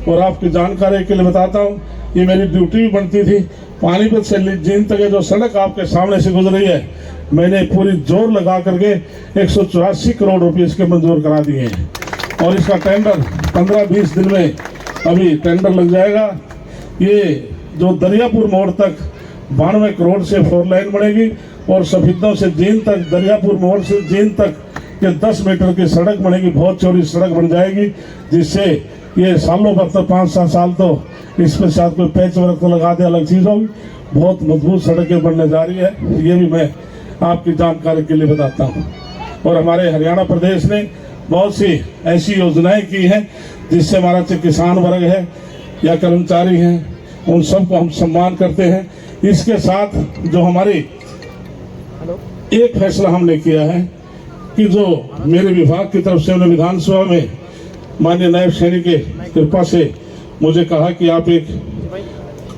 और आपकी जानकारी के लिए बताता हूँ, ये मेरी ड्यूटी भी बनती थी। पानीपत से जींद तक जो सड़क आपके सामने से गुजर रही है, मैंने पूरी जोर लगा करके 184 करोड़ रुपए इसके मंजूर करा दिए हैं और इसका टेंडर 15-20 दिन में अभी टेंडर लग जाएगा। ये जो दरियापुर मोड़ तक 92 करोड़ से 4 लाइन बनेगी और सफेदों से जींद तक, दरियापुर मोड़ से जींद तक ये 10 मीटर की सड़क बनेगी, बहुत चौड़ी सड़क बन जाएगी, जिससे ये सालों भर तक 5-7 साल तो इसमें साथ कोई पैच वर्क तो लगा दे, अलग चीज़ होगी। बहुत मजबूत सड़कें बनने जा रही है, ये भी मैं आपकी जानकारी के लिए बताता हूँ। और हमारे हरियाणा प्रदेश ने बहुत सी ऐसी योजनाएं की हैं जिससे हमारा चाहे किसान वर्ग है या कर्मचारी हैं, उन सबको हम सम्मान करते हैं। इसके साथ जो हमारी एक फैसला हमने किया है कि जो मेरे विभाग की तरफ से उन्हें विधानसभा में माननीय नायब सैनिक के कृपा से मुझे कहा कि आप एक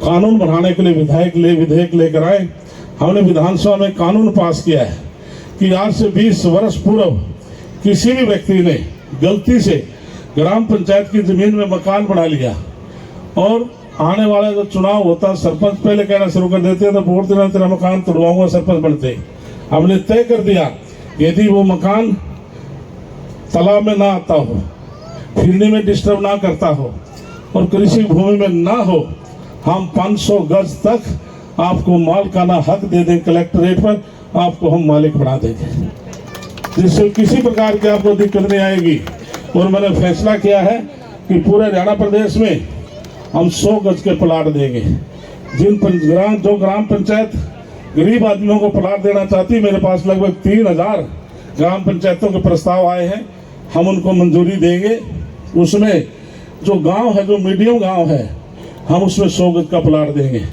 कानून बनाने के लिए विधेयक लेकर आए। हमने विधानसभा में कानून पास किया है कि आज से 20 वर्ष पूर्व किसी भी व्यक्ति ने गलती से ग्राम पंचायत की जमीन में मकान बना लिया और आने वाला जो चुनाव होता, सरपंच पहले कहना शुरू कर देते हैं तो वोट देना, तेरा मकान तोड़वाऊंगा, सरपंच बनते। हमने तय कर दिया यदि वो मकान तालाब में ना आता हो, फिरने में डिस्टर्ब ना करता हो और कृषि भूमि में ना हो, हम 500 गज तक आपको मालिकाना हक दे दें, कलेक्टरेट पर आपको हम मालिक बना देंगे, जिससे किसी प्रकार की आपको दिक्कत नहीं आएगी। और मैंने फैसला किया है कि पूरे हरियाणा प्रदेश में हम 100 गज के प्लाट देंगे। जो ग्राम पंचायत गरीब आदमियों को प्लाट देना चाहती है, मेरे पास लगभग 3000 ग्राम पंचायतों के प्रस्ताव आए हैं, हम उनको मंजूरी देंगे। उसमें जो गांव है, जो मीडियम गांव है, हम उसमें 100 गज का प्लाट देंगे।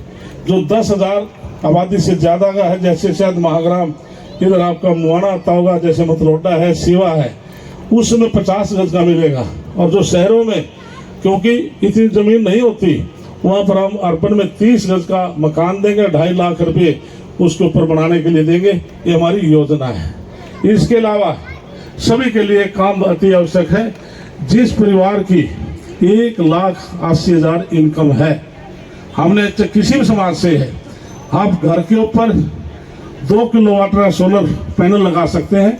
जो 10,000 आबादी से ज़्यादा का है, जैसे शायद महाग्राम, इधर आपका मुआना आता होगा, जैसे मतलोडा है, सेवा है, उसमें 50 गज का मिलेगा। और जो शहरों में क्योंकि इतनी ज़मीन नहीं होती, वहाँ पर हम अर्बन में 30 गज का मकान देंगे, 2.5 लाख रुपये उसके ऊपर बनाने के लिए देंगे। ये हमारी योजना है। इसके अलावा सभी के लिए काम अति आवश्यक है। जिस परिवार की 1,80,000 इनकम है, हमने किसी भी समाज से है, आप घर के ऊपर 2 किलोवाट का सोलर पैनल लगा सकते हैं।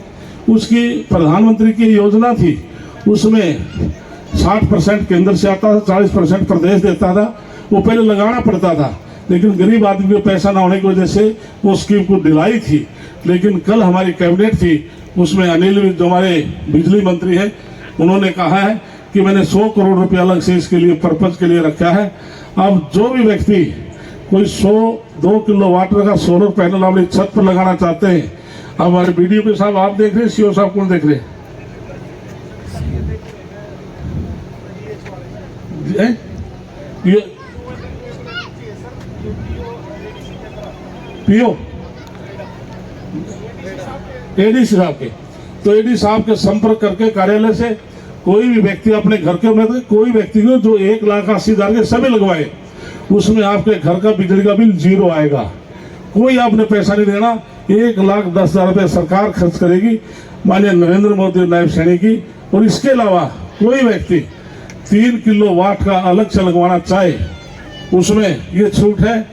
उसकी प्रधानमंत्री की योजना थी, उसमें 60% केंद्र से आता था, 40% प्रदेश देता था। वो पहले लगाना पड़ता था, लेकिन गरीब आदमी को पैसा ना होने की वजह से वो स्कीम को दिलाई थी। लेकिन कल हमारी कैबिनेट थी, उसमें अनिल जो हमारे बिजली मंत्री हैं, उन्होंने कहा है कि मैंने 100 करोड़ रुपये अलग से इसके लिए पर्पज के लिए रखा है। अब जो भी व्यक्ति कोई 102 किलोवाट का सोलर पैनल अपनी छत पर लगाना चाहते हैं, अब हमारे बीडीओ साहब आप देख रहे हैं, सीओ साहब कौन देख रहे हैं? पीओ एडी साहब के, तो एडी साहब के संपर्क करके कार्यालय से कोई भी व्यक्ति अपने घर के में, कोई व्यक्ति को जो 1,80,000 के सभी लगवाए, उसमें आपके घर का बिजली का बिल 0 आएगा। कोई आपने पैसा नहीं देना। 1,10,000 रुपये सरकार खर्च करेगी, माननीय नरेंद्र मोदी नायब सैनिक की। और इसके अलावा कोई व्यक्ति 3 किलोवाट का अलग से लगवाना चाहे, उसमें ये छूट है।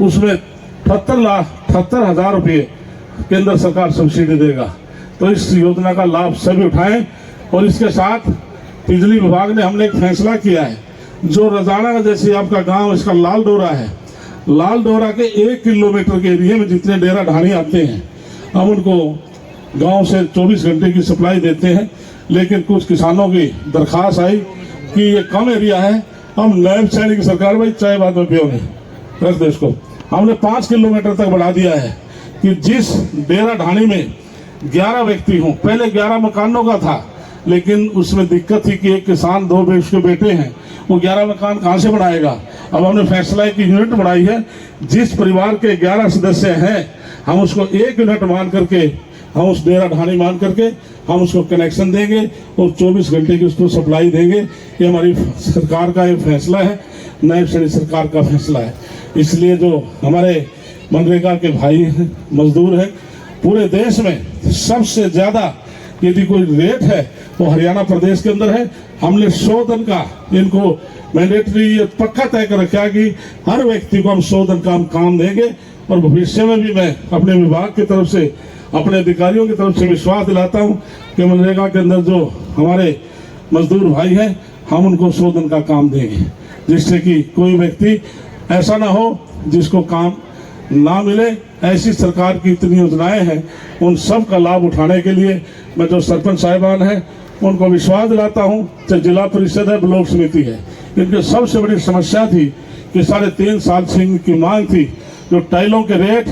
उसमें 78,000 रुपये केंद्र सरकार सब्सिडी देगा। तो इस योजना का लाभ सभी उठाएं। और इसके साथ बिजली विभाग ने हमने एक फैसला किया है, जो रजाना जैसे आपका गांव, इसका लाल डोरा है, लाल डोरा के 1 किलोमीटर के एरिया में जितने डेरा ढाणी आते हैं, हम उनको गांव से 24 घंटे की सप्लाई देते हैं। लेकिन कुछ किसानों की दरखास्त आई कि ये कम एरिया है, हम नायब सैनिक सरकार भाई चाय बाद में पियोगे, रख दो इसको। हमने 5 किलोमीटर तक बढ़ा दिया है कि जिस डेरा ढाणी में 11 व्यक्ति हों, पहले 11 मकानों का था, लेकिन उसमें दिक्कत थी कि एक किसान 2 उसके बेटे हैं, वो 11 मकान कहाँ से बनाएगा। अब हमने फैसला की यूनिट बनाई है, जिस परिवार के 11 सदस्य हैं, हम उसको 1 यूनिट मान करके, हम उस डेरा ढाणी मान करके हम उसको कनेक्शन देंगे और 24 घंटे की उसको सप्लाई देंगे। ये हमारी सरकार का ये फैसला है, नायब सैनिक सरकार का फैसला है। इसलिए जो हमारे मनरेगा के भाई हैं, मजदूर हैं, पूरे देश में सबसे ज़्यादा यदि कोई रेट है वो हरियाणा प्रदेश के अंदर है। हमने 100 दिन का इनको मैंडेटरी ये पक्का तय कर रखा है कि हर व्यक्ति को हम 100 दिन का हम काम देंगे। और भविष्य में भी मैं अपने विभाग की तरफ से, अपने अधिकारियों की तरफ से विश्वास दिलाता हूँ कि मनरेगा के अंदर जो हमारे मजदूर भाई हैं, हम उनको 100 दिन का काम देंगे, जिससे कि कोई व्यक्ति ऐसा ना हो जिसको काम ना मिले। ऐसी सरकार की इतनी योजनाएं हैं, उन सब का लाभ उठाने के लिए मैं जो सरपंच साहिबान हैं उनको विश्वास दिलाता हूँ। चाहे जिला परिषद है, ब्लॉक समिति है, इनकी सबसे बड़ी समस्या थी कि 3.5 साल से इनकी मांग थी, जो टाइलों के रेट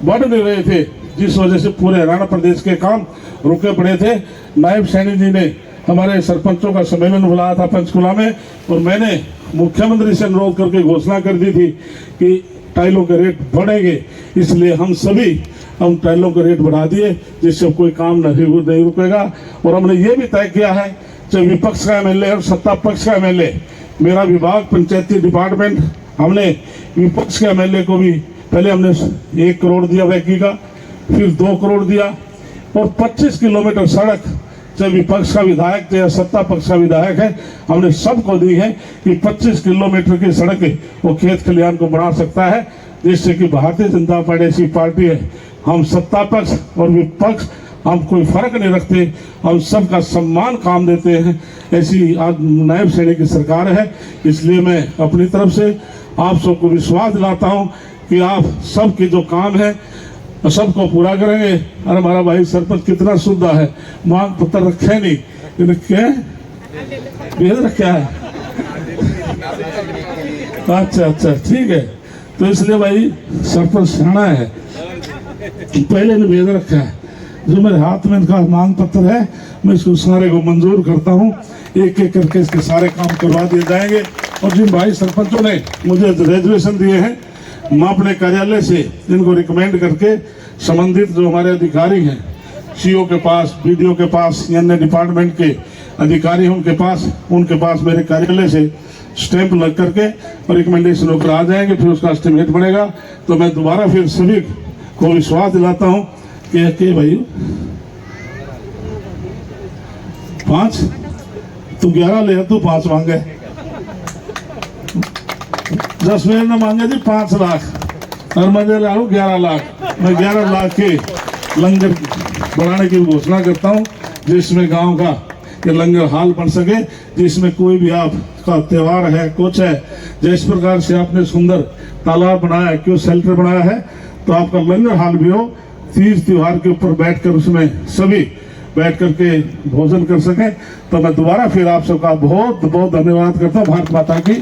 बढ़ नहीं रहे थे, जिस वजह से पूरे हरियाणा प्रदेश के काम रुके पड़े थे। नायब सैनी जी ने हमारे सरपंचों का सम्मेलन बुलाया था पंचकुला में, और मैंने मुख्यमंत्री से अनुरोध करके घोषणा कर दी थी कि टाइलों के रेट बढ़ेंगे, इसलिए हम टाइलों के रेट बढ़ा दिए, जिससे कोई काम नहीं रुकेगा। और हमने ये भी तय किया है, चाहे विपक्ष का एमएलए और सत्ता पक्ष का एमएलए, मेरा विभाग पंचायती डिपार्टमेंट, हमने विपक्ष के एमएलए को भी पहले हमने 1 करोड़ दिया वैकी का, फिर 2 करोड़ दिया, और 25 किलोमीटर सड़क, चाहे विपक्ष का विधायक चाहे सत्ता पक्ष का विधायक है, हमने सबको दी है कि 25 किलोमीटर की सड़क वो खेत खलिहान को बढ़ा सकता है, जिससे कि भारतीय जनता पार्टी ऐसी पार्टी है, हम सत्ता पक्ष और विपक्ष हम कोई फर्क नहीं रखते, हम सबका सम्मान काम देते हैं। ऐसी आज नायब सैनी की सरकार है, इसलिए मैं अपनी तरफ से आप सबको विश्वास दिलाता हूँ कि आप सबके जो काम है सबको पूरा करेंगे। और हमारा भाई सरपंच कितना सुविधा है, मांग पत्र रखे नहीं, रखे भेज रखा है। अच्छा ठीक है, तो इसलिए भाई सरपंच सियाना है, पहले ने भेज रखा है। जो मेरे हाथ में इनका मांग पत्र है, मैं इसको सारे को मंजूर करता हूँ, एक एक करके इसके सारे काम करवा दिए जाएंगे। और जिन भाई सरपंचों ने मुझे रेजर्वेशन दिए हैं, मैं अपने कार्यालय से इनको रिकमेंड करके संबंधित जो हमारे अधिकारी हैं, सीओ के पास, बीडीओ के पास, अन्य डिपार्टमेंट के अधिकारी उनके पास मेरे कार्यालय से स्टैंप लग करके और रिकमेंडेशन होकर आ जाएंगे, फिर उसका एस्टिमेट बनेगा। तो मैं दोबारा फिर सभी को विश्वास दिलाता हूँ कि भाई 5 तू 11 ले, तू 5 मांगे, 10 में न मांगे जी 5 लाख, और मैं दे रहा हूँ 11 लाख। मैं 11 लाख के लंगर बढ़ाने की घोषणा करता हूँ, जिसमें गांव का ये लंगर हाल बन सके, जिसमें कोई भी आपका त्यौहार है, कुछ है, जिस प्रकार से आपने सुंदर तालाब बनाया है, क्यों शेल्टर बनाया है, तो आपका लंगर हाल भी हो, तीज त्योहार के ऊपर बैठकर उसमें सभी बैठ करके भोजन कर सके। तो मैं दोबारा फिर आप सबका बहुत बहुत धन्यवाद करता हूँ। भारत माता की